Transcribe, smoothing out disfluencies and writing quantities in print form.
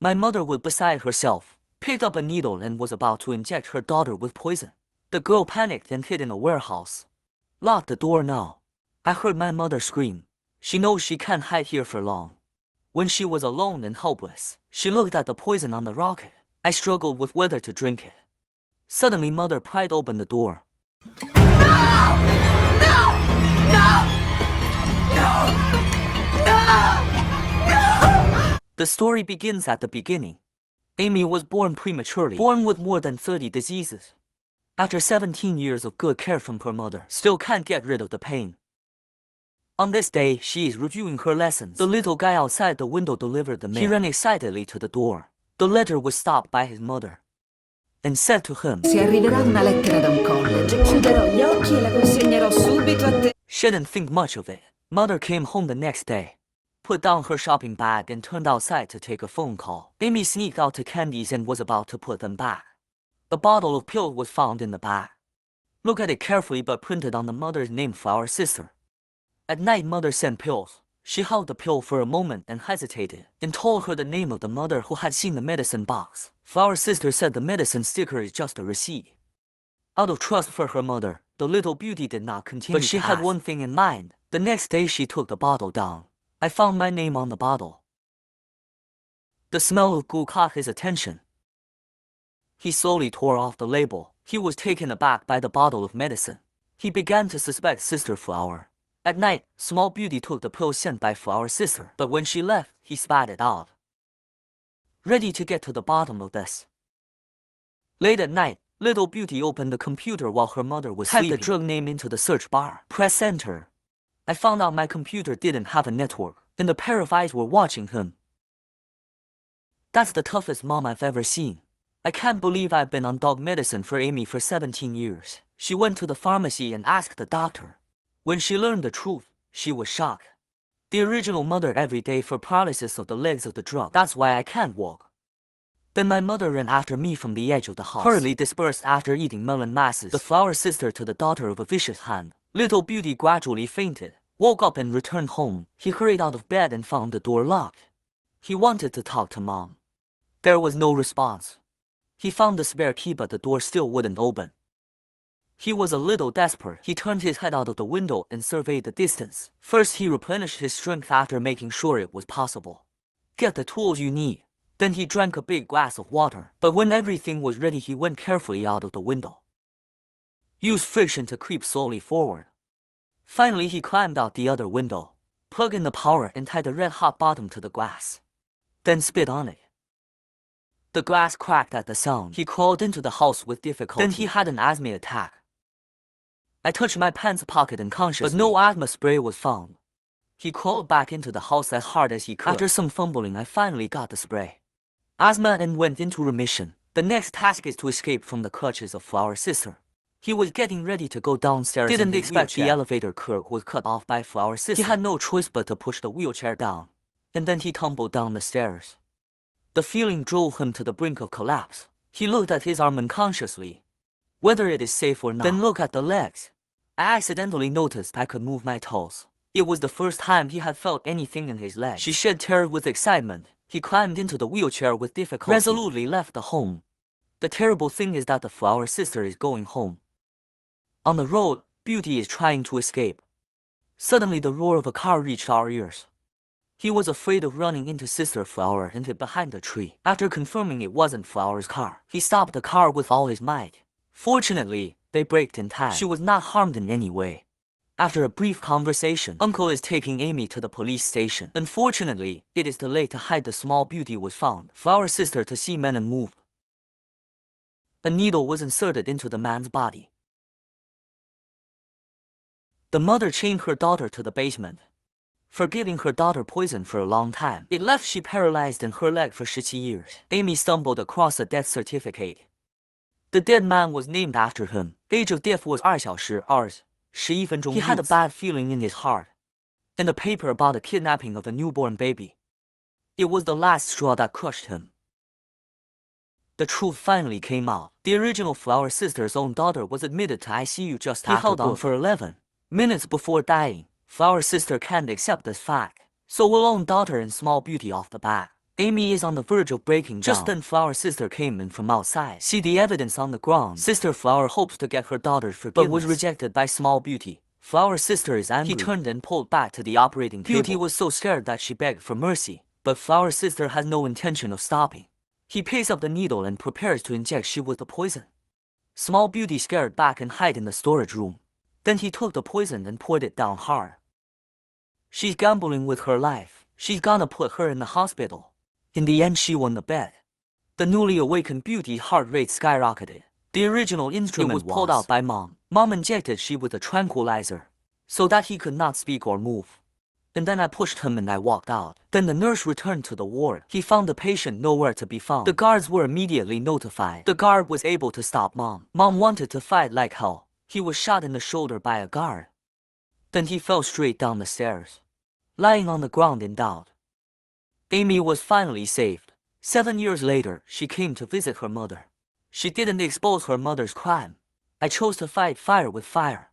My mother was beside herself, picked up a needle and was about to inject her daughter with poison. The girl panicked and hid in a warehouse. Lock the door now. I heard my mother scream. She knows she can't hide here for long. When she was alone and helpless, she looked at the poison on the rocket. I struggled with whether to drink it. Suddenly, mother pried open the door. The story begins at the beginning. Amy was born prematurely, born with more than 30 diseases. After 17 years of good care from her mother, still can't get rid of the pain. On this day, she is reviewing her lessons. The little guy outside the window delivered the mail. He ran excitedly to the door. The letter was stopped by his mother and said to him, Se arriverà una lettera da un college, chiuderò gli occhi e la consegnerò subito a te. She didn't think much of it. Mother came home the next day, put down her shopping bag and turned outside to take a phone call. Amy sneaked out to candies and was about to put them back. The bottle of pills was found in the bag. Look at it carefully but printed on the mother's name for our sister. At night, mother sent pills. She held the pill for a moment and hesitated, and told her the name of the mother who had seen the medicine box. Flower sister said the medicine sticker is just a receipt. Out of trust for her mother, the little beauty did not continue. But she had one thing in mind. The next day she took the bottle down. I found my name on the bottle. The smell of goo caught his attention. He slowly tore off the label. He was taken aback by the bottle of medicine. He began to suspect Sister Flower. At night, Small Beauty took the pill sent by Flower sister, but when she left, he spat it out. Ready to get to the bottom of this. Late at night, Little Beauty opened the computer while her mother was sleeping. Typed the drug name into the search bar. Press enter. I found out my computer didn't have a network, and a pair of eyes were watching him. That's the toughest mom I've ever seen. I can't believe I've been on dog medicine for Amy for 17 years. She went to the pharmacy and asked the doctor. When she learned the truth, she was shocked. The original mother every day for paralysis of the legs of the drug. That's why I can't walk. Then my mother ran after me from the edge of the house, hurriedly dispersed after eating melon masses. The Flower sister to the daughter of a vicious hand. Little Beauty gradually fainted, woke up and returned home. He hurried out of bed and found the door locked. He wanted to talk to Mom. There was no response. He found the spare key but the door still wouldn't open. He was a little desperate. He turned his head out of the window and surveyed the distance. First, he replenished his strength after making sure it was possible. Get the tools you need. Then he drank a big glass of water. But when everything was ready, he went carefully out of the window. Used friction to creep slowly forward. Finally, he climbed out the other window, plugged in the power and tied the red-hot bottom to the glass. Then spit on it. The glass cracked at the sound. He crawled into the house with difficulty. Then he had an asthma attack. I touched my pants pocket unconsciously, but no asthma spray was found. He crawled back into the house as hard as he could. After some fumbling, I finally got the spray. Asthma and went into remission. The next task is to escape from the clutches of Flower sister. He was getting ready to go downstairs. Didn't expect the elevator curb was cut off by Flower sister. He had no choice but to push the wheelchair down. And then he tumbled down the stairs. The feeling drove him to the brink of collapse. He looked at his arm unconsciously. Whether it is safe or not. Then look at the legs. I accidentally noticed I could move my toes. It was the first time he had felt anything in his legs. She shed tears with excitement. He climbed into the wheelchair with difficulty. Resolutely left the home. The terrible thing is that the Flower sister is going home. On the road, Beauty is trying to escape. Suddenly the roar of a car reached our ears. He was afraid of running into Sister Flower and hid behind a tree. After confirming it wasn't Flower's car, he stopped the car with all his might. Fortunately, they braked in time. She was not harmed in any way. After a brief conversation, Uncle is taking Amy to the police station. Unfortunately, it is too late to hide the Small Beauty was found. Flower sister to see men and moved. A needle was inserted into the man's body. The mother chained her daughter to the basement, forgiving her daughter poison for a long time. It left she paralyzed in her leg for 60 years. Amy stumbled across a death certificate. The dead man was named after him. Age of death was 2小时2 11分钟. He had a bad feeling in his heart. And a paper about the kidnapping of a newborn baby. It was the last straw that crushed him. The truth finally came out. The original Flower sister's own daughter was admitted to ICU just after. He held on for 11 minutes before dying. Flower sister can't accept this fact, so will own daughter and Small Beauty off the bat. Amy is on the verge of breaking down. Just then Flower's sister came in from outside. See the evidence on the ground. Sister Flower hopes to get her daughter's forgiveness, but was rejected by Small Beauty. Flower's sister is angry. He turned and pulled back to the operating table. Beauty was so scared that she begged for mercy, but Flower's sister has no intention of stopping. He picks up the needle and prepares to inject she with the poison. Small Beauty scared back and hid in the storage room. Then he took the poison and poured it down hard. She's gambling with her life. She's gonna put her in the hospital. In the end, she won the bet. The newly awakened Beauty heart rate skyrocketed. The original instrument was pulled out by Mom. Mom injected she with a tranquilizer, so that he could not speak or move. And then I pushed him and I walked out. Then the nurse returned to the ward. He found the patient nowhere to be found. The guards were immediately notified. The guard was able to stop Mom. Mom wanted to fight like hell. He was shot in the shoulder by a guard. Then he fell straight down the stairs, lying on the ground in doubt. Amy was finally saved. 7 years later, she came to visit her mother. She didn't expose her mother's crime. I chose to fight fire with fire.